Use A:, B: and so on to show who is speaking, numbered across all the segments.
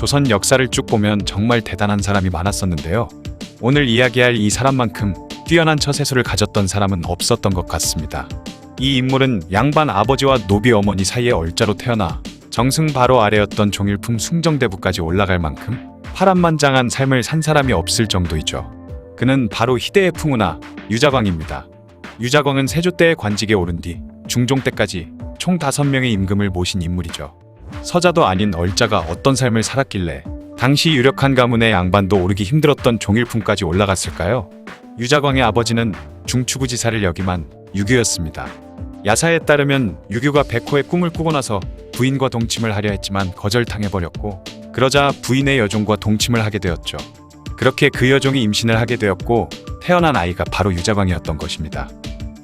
A: 조선 역사를 쭉 보면 정말 대단한 사람이 많았었는데요. 오늘 이야기할 이 사람만큼 뛰어난 처세술을 가졌던 사람은 없었던 것 같습니다. 이 인물은 양반 아버지와 노비 어머니 사이에 얼자로 태어나 정승 바로 아래였던 종일품 숭정대부까지 올라갈 만큼 파란만장한 삶을 산 사람이 없을 정도이죠. 그는 바로 희대의 풍운하 유자광입니다. 유자광은 세조 때의 관직에 오른 뒤 중종 때까지 총 5명의 임금을 모신 인물이죠. 서자도 아닌 얼자가 어떤 삶을 살았길래 당시 유력한 가문의 양반도 오르기 힘들었던 종일품까지 올라갔을까요? 유자광의 아버지는 중추구지사를 역임한 유규였습니다. 야사에 따르면 유규가 백호의 꿈을 꾸고 나서 부인과 동침을 하려 했지만 거절당해버렸고, 그러자 부인의 여종과 동침을 하게 되었죠. 그렇게 그 여종이 임신을 하게 되었고 태어난 아이가 바로 유자광이었던 것입니다.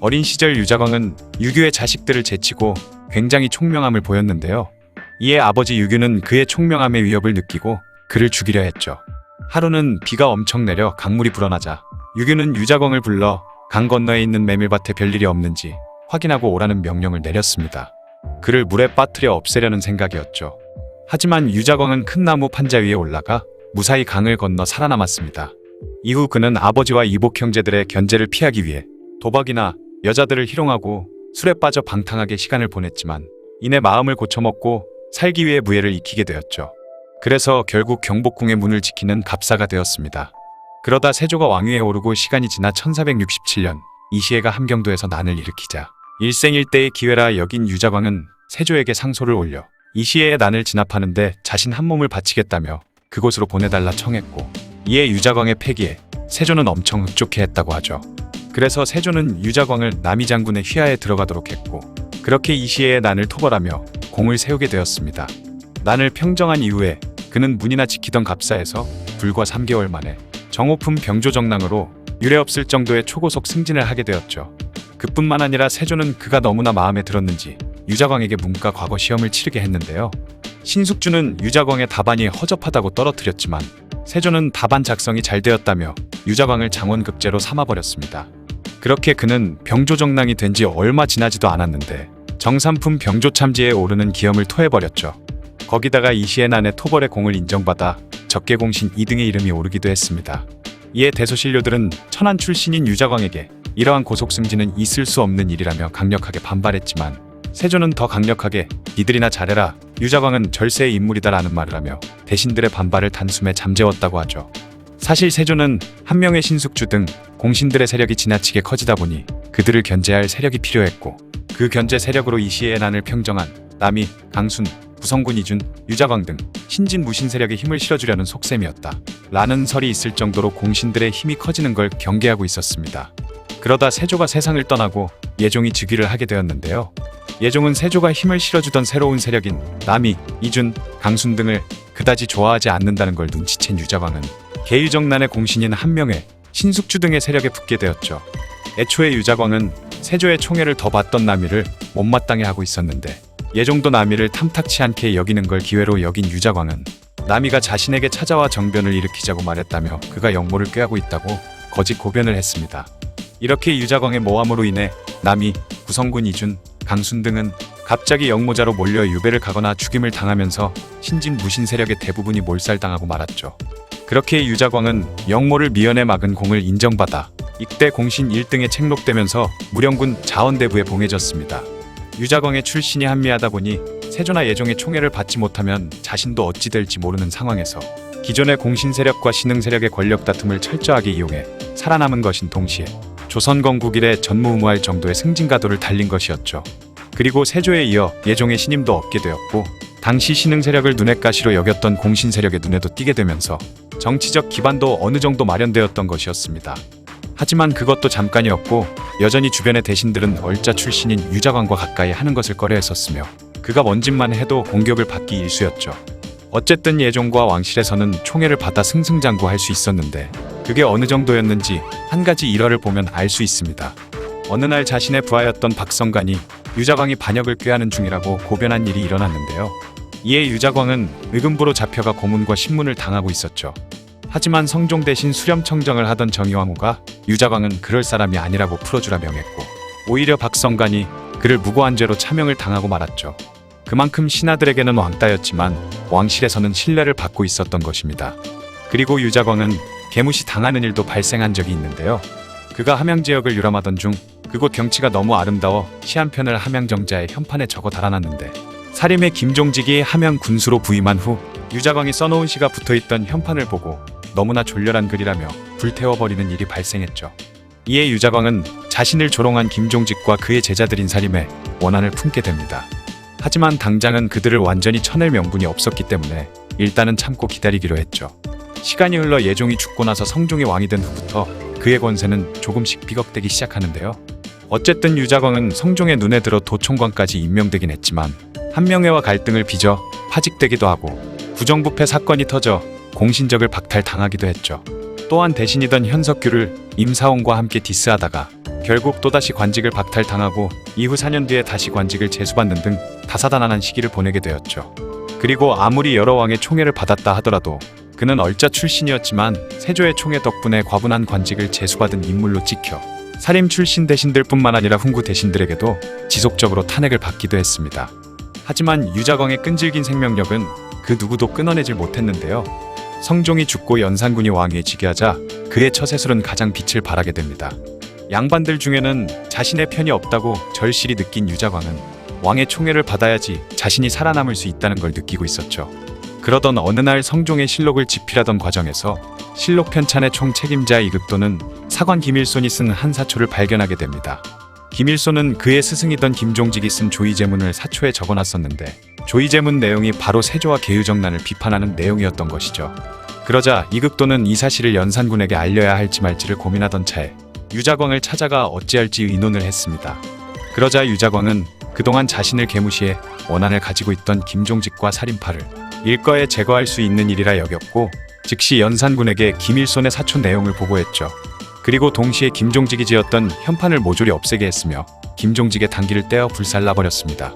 A: 어린 시절 유자광은 유규의 자식들을 제치고 굉장히 총명함을 보였는데요. 이에 아버지 유규는 그의 총명함의 위협을 느끼고 그를 죽이려 했죠. 하루는 비가 엄청 내려 강물이 불어나자 유규는 유자광을 불러 강 건너에 있는 메밀밭에 별일이 없는지 확인하고 오라는 명령을 내렸습니다. 그를 물에 빠뜨려 없애려는 생각이었죠. 하지만 유자광은 큰 나무 판자 위에 올라가 무사히 강을 건너 살아남았습니다. 이후 그는 아버지와 이복 형제들의 견제를 피하기 위해 도박이나 여자들을 희롱하고 술에 빠져 방탕하게 시간을 보냈지만 이내 마음을 고쳐먹고 살기 위해 무예를 익히게 되었죠. 그래서 결국 경복궁의 문을 지키는 갑사가 되었습니다. 그러다 세조가 왕위에 오르고 시간이 지나 1467년 이시해가 함경도에서 난을 일으키자 일생일대의 기회라 여긴 유자광은 세조에게 상소를 올려 이시해의 난을 진압하는데 자신 한 몸을 바치겠다며 그곳으로 보내달라 청했고, 이에 유자광의 패기에 세조는 엄청 흡족해했다고 하죠. 그래서 세조는 유자광을 남이 장군의 휘하에 들어가도록 했고, 그렇게 이시해의 난을 토벌하며 공을 세우게 되었습니다. 난을 평정한 이후에 그는 문이나 지키던 갑사에서 불과 3개월 만에 정오품 병조정랑으로 유례없을 정도의 초고속 승진을 하게 되었죠. 그뿐만 아니라 세조는 그가 너무나 마음에 들었는지 유자광에게 문과 과거 시험을 치르게 했는데요. 신숙주는 유자광의 답안이 허접하다고 떨어뜨렸지만 세조는 답안 작성이 잘 되었다며 유자광을 장원급제로 삼아버렸습니다. 그렇게 그는 병조정랑이 된 지 얼마 지나지도 않았는데 정삼품 병조참지에 오르는 기염을 토해버렸죠. 거기다가 이시의 난의 토벌의 공을 인정받아 적개공신 2등의 이름이 오르기도 했습니다. 이에 대소신료들은 천한 출신인 유자광에게 이러한 고속승진은 있을 수 없는 일이라며 강력하게 반발했지만 세조는 더 강력하게 니들이나 잘해라, 유자광은 절세의 인물이다라는 말을 하며 대신들의 반발을 단숨에 잠재웠다고 하죠. 사실 세조는 한 명의 신숙주 등 공신들의 세력이 지나치게 커지다 보니 그들을 견제할 세력이 필요했고, 그 견제 세력으로 이시해의 난을 평정한 남이, 강순, 구성군 이준, 유자광 등 신진 무신 세력에 힘을 실어주려는 속셈이었다 라는 설이 있을 정도로 공신들의 힘이 커지는 걸 경계하고 있었습니다. 그러다 세조가 세상을 떠나고 예종이 즉위를 하게 되었는데요. 예종은 세조가 힘을 실어주던 새로운 세력인 남이, 이준, 강순 등을 그다지 좋아하지 않는다는 걸 눈치챈 유자광은 계유정난의 공신인 한명회, 신숙주 등의 세력에 붙게 되었죠. 애초에 유자광은 세조의 총애를 더 받던 남이를 못마땅해 하고 있었는데 예종도 남이를 탐탁치 않게 여기는 걸 기회로 여긴 유자광은 남이가 자신에게 찾아와 정변을 일으키자고 말했다며 그가 역모를 꾀하고 있다고 거짓 고변을 했습니다. 이렇게 유자광의 모함으로 인해 남이, 구성군 이준, 강순 등은 갑자기 역모자로 몰려 유배를 가거나 죽임을 당하면서 신진 무신 세력의 대부분이 몰살당하고 말았죠. 그렇게 유자광은 역모를 미연에 막은 공을 인정받아 이때 공신 1등에 책록되면서 무령군 자원대부에 봉해졌습니다. 유자광의 출신이 한미하다 보니 세조나 예종의 총애를 받지 못하면 자신도 어찌 될지 모르는 상황에서 기존의 공신 세력과 신흥 세력의 권력 다툼을 철저하게 이용해 살아남은 것인 동시에 조선 건국 이래 전무후무할 정도의 승진가도를 달린 것이었죠. 그리고 세조에 이어 예종의 신임도 얻게 되었고, 당시 신흥 세력을 눈엣가시로 여겼던 공신 세력의 눈에도 띄게 되면서 정치적 기반도 어느 정도 마련되었던 것이었습니다. 하지만 그것도 잠깐이었고, 여전히 주변의 대신들은 얼자 출신인 유자광과 가까이 하는 것을 꺼려했었으며 그가 뭔 짓만 해도 공격을 받기 일쑤였죠. 어쨌든 예종과 왕실에서는 총애를 받아 승승장구할 수 있었는데 그게 어느 정도였는지 한 가지 일화를 보면 알 수 있습니다. 어느 날 자신의 부하였던 박성간이 유자광이 반역을 꾀하는 중이라고 고변한 일이 일어났는데요. 이에 유자광은 의금부로 잡혀가 고문과 신문을 당하고 있었죠. 하지만 성종 대신 수렴청정을 하던 정의왕후가 유자광은 그럴 사람이 아니라고 풀어주라 명했고, 오히려 박성간이 그를 무고한 죄로 차명을 당하고 말았죠. 그만큼 신하들에게는 왕따였지만 왕실에서는 신뢰를 받고 있었던 것입니다. 그리고 유자광은 개무시 당하는 일도 발생한 적이 있는데요. 그가 함양 지역을 유람하던 중 그곳 경치가 너무 아름다워 시 한 편을 함양정자의 현판에 적어 달아놨는데 사림의 김종직이 함양 군수로 부임한 후 유자광이 써놓은 시가 붙어있던 현판을 보고 너무나 졸렬한 글이라며 불태워버리는 일이 발생했죠. 이에 유자광은 자신을 조롱한 김종직과 그의 제자들인 사림에 원한을 품게 됩니다. 하지만 당장은 그들을 완전히 쳐낼 명분이 없었기 때문에 일단은 참고 기다리기로 했죠. 시간이 흘러 예종이 죽고 나서 성종이 왕이 된 후부터 그의 권세는 조금씩 비극되기 시작하는데요. 어쨌든 유자광은 성종의 눈에 들어 도총관까지 임명되긴 했지만 한명회와 갈등을 빚어 파직되기도 하고 부정부패 사건이 터져 공신력을 박탈당하기도 했죠. 또한 대신이던 현석규를 임사원과 함께 디스하다가 결국 또다시 관직을 박탈당하고 이후 4년 뒤에 다시 관직을 제수받는 등 다사다난한 시기를 보내게 되었죠. 그리고 아무리 여러 왕의 총애를 받았다 하더라도 그는 얼자 출신이었지만 세조의 총애 덕분에 과분한 관직을 제수받은 인물로 찍혀 사림 출신 대신들뿐만 아니라 훈구 대신들에게도 지속적으로 탄핵을 받기도 했습니다. 하지만 유자광의 끈질긴 생명력은 그 누구도 끊어내질 못했는데요. 성종이 죽고 연산군이 왕위에 하자 그의 처세술은 가장 빛을 발하게 됩니다. 양반들 중에는 자신의 편이 없다고 절실히 느낀 유자광은 왕의 총애를 받아야지 자신이 살아남을 수 있다는 걸 느끼고 있었죠. 그러던 어느 날 성종의 실록을 집필하던 과정에서 실록 편찬의 총책임자 이극도는 사관 김일손이 쓴 한 사초를 발견하게 됩니다. 김일손은 그의 스승이던 김종직이 쓴 조의제문을 사초에 적어놨었는데 조의제문 내용이 바로 세조와 계유정난을 비판하는 내용이었던 것이죠. 그러자 이극도는 이 사실을 연산군에게 알려야 할지 말지를 고민하던 차에 유자광을 찾아가 어찌할지 의논을 했습니다. 그러자 유자광은 그동안 자신을 계무시해 원한을 가지고 있던 김종직과 살인파를 일거에 제거할 수 있는 일이라 여겼고 즉시 연산군에게 김일손의 사초 내용을 보고했죠. 그리고 동시에 김종직이 지었던 현판을 모조리 없애게 했으며 김종직의 단기를 떼어 불살라버렸습니다.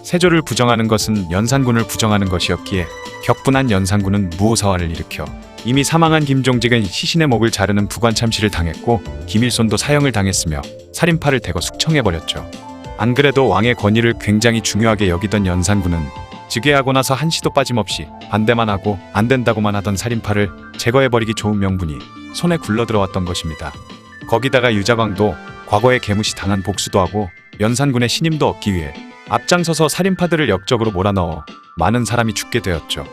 A: 세조를 부정하는 것은 연산군을 부정하는 것이었기에 격분한 연산군은 무오사화를 일으켜 이미 사망한 김종직은 시신의 목을 자르는 부관참시를 당했고 김일손도 사형을 당했으며 살인파를 대거 숙청해버렸죠. 안 그래도 왕의 권위를 굉장히 중요하게 여기던 연산군은 즉위하고 나서 한시도 빠짐없이 반대만 하고 안 된다고만 하던 살인파를 제거해버리기 좋은 명분이 손에 굴러들어왔던 것입니다. 거기다가 유자광도 과거에 계무시 당한 복수도 하고 연산군의 신임도 얻기 위해 앞장서서 살인파들을 역적으로 몰아넣어 많은 사람이 죽게 되었죠.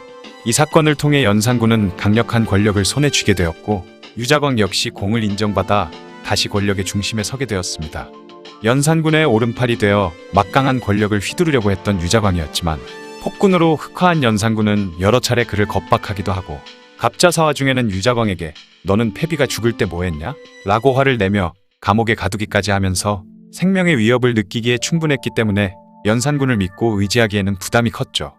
A: 이 사건을 통해 연산군은 강력한 권력을 손에 쥐게 되었고 유자광 역시 공을 인정받아 다시 권력의 중심에 서게 되었습니다. 연산군의 오른팔이 되어 막강한 권력을 휘두르려고 했던 유자광이었지만 폭군으로 흑화한 연산군은 여러 차례 그를 겁박하기도 하고 갑자사화 중에는 유자광에게 너는 패비가 죽을 때 뭐했냐? 라고 화를 내며 감옥에 가두기까지 하면서 생명의 위협을 느끼기에 충분했기 때문에 연산군을 믿고 의지하기에는 부담이 컸죠.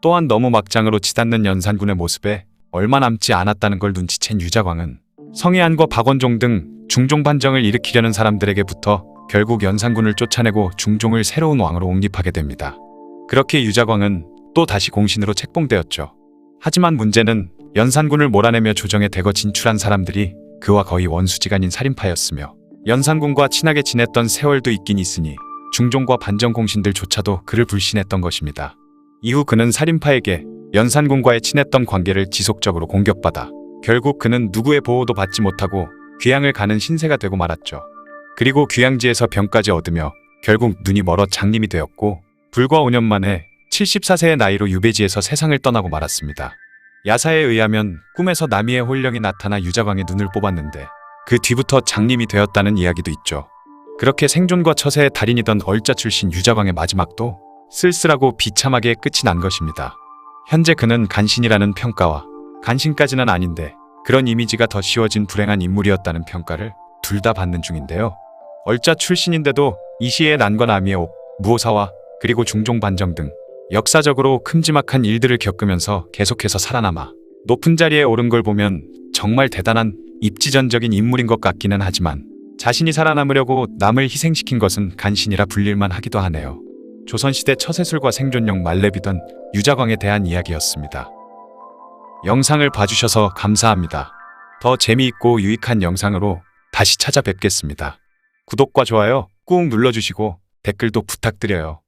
A: 또한 너무 막장으로 치닫는 연산군의 모습에 얼마 남지 않았다는 걸 눈치챈 유자광은 성희안과 박원종 등 중종 반정을 일으키려는 사람들에게부터 결국 연산군을 쫓아내고 중종을 새로운 왕으로 옹립하게 됩니다. 그렇게 유자광은 또 다시 공신으로 책봉되었죠. 하지만 문제는 연산군을 몰아내며 조정에 대거 진출한 사람들이 그와 거의 원수지간인 살인파였으며 연산군과 친하게 지냈던 세월도 있긴 있으니 중종과 반정 공신들조차도 그를 불신했던 것입니다. 이후 그는 살인파에게 연산군과의 친했던 관계를 지속적으로 공격받아 결국 그는 누구의 보호도 받지 못하고 귀양을 가는 신세가 되고 말았죠. 그리고 귀양지에서 병까지 얻으며 결국 눈이 멀어 장님이 되었고 불과 5년 만에 74세의 나이로 유배지에서 세상을 떠나고 말았습니다. 야사에 의하면 꿈에서 남이의 홀령이 나타나 유자광의 눈을 뽑았는데 그 뒤부터 장님이 되었다는 이야기도 있죠. 그렇게 생존과 처세의 달인이던 얼자 출신 유자광의 마지막도 쓸쓸하고 비참하게 끝이 난 것입니다. 현재 그는 간신이라는 평가와 간신까지는 아닌데 그런 이미지가 더 씌워진 불행한 인물이었다는 평가를 둘 다 받는 중인데요. 얼자 출신인데도 이 시에 난과 남이의 옥, 무오사화, 그리고 중종 반정 등 역사적으로 큼지막한 일들을 겪으면서 계속해서 살아남아 높은 자리에 오른 걸 보면 정말 대단한 입지전적인 인물인 것 같기는 하지만 자신이 살아남으려고 남을 희생시킨 것은 간신이라 불릴만 하기도 하네요. 조선시대 처세술과 생존용 말렙이던 유자광에 대한 이야기였습니다. 영상을 봐주셔서 감사합니다. 더 재미있고 유익한 영상으로 다시 찾아뵙겠습니다. 구독과 좋아요 꾹 눌러주시고 댓글도 부탁드려요.